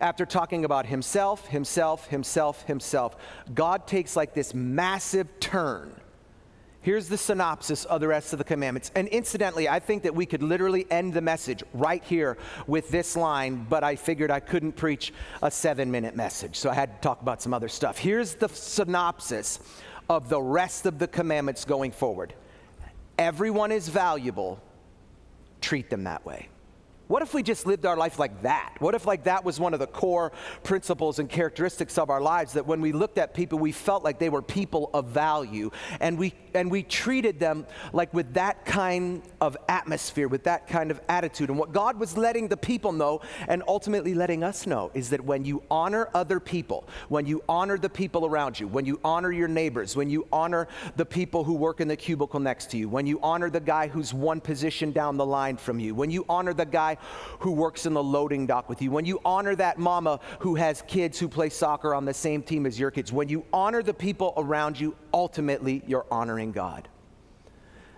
after talking about himself, God takes like this massive turn. Here's the synopsis of the rest of the commandments. And incidentally, I think that we could literally end the message right here with this line, but I figured I couldn't preach a 7-minute message, so I had to talk about some other stuff. Here's the synopsis of the rest of the commandments going forward. Everyone is valuable. Treat them that way. What if we just lived our life like that? What if like that was one of the core principles and characteristics of our lives, that when we looked at people, we felt like they were people of value, and we treated them like with that kind of atmosphere, with that kind of attitude. And what God was letting the people know, and ultimately letting us know, is that when you honor other people, when you honor the people around you, when you honor your neighbors, when you honor the people who work in the cubicle next to you, when you honor the guy who's one position down the line from you, when you honor the guy who works in the loading dock with you, when you honor that mama who has kids who play soccer on the same team as your kids, when you honor the people around you, ultimately you're honoring God.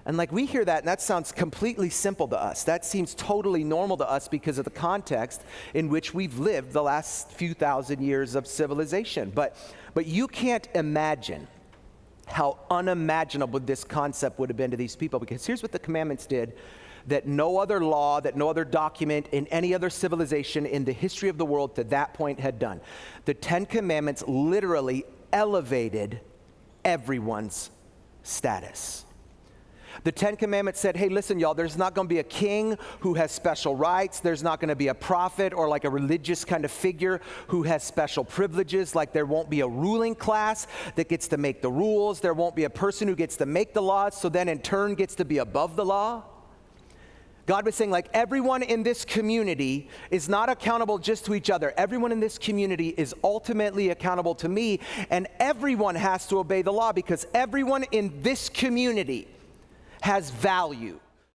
And like we hear that, and that sounds completely simple to us. That seems totally normal to us because of the context in which we've lived the last few thousand years of civilization. But you can't imagine how unimaginable this concept would have been to these people, because here's what the commandments did that no other law, that no other document in any other civilization in the history of the world to that point had done. The 10 Commandments literally elevated everyone's status. The 10 Commandments said, hey, listen, y'all, there's not going to be a king who has special rights. There's not going to be a prophet or like a religious kind of figure who has special privileges. Like there won't be a ruling class that gets to make the rules. There won't be a person who gets to make the laws, so then in turn gets to be above the law. God was saying, like, everyone in this community is not accountable just to each other. Everyone in this community is ultimately accountable to me, and everyone has to obey the law because everyone in this community has value.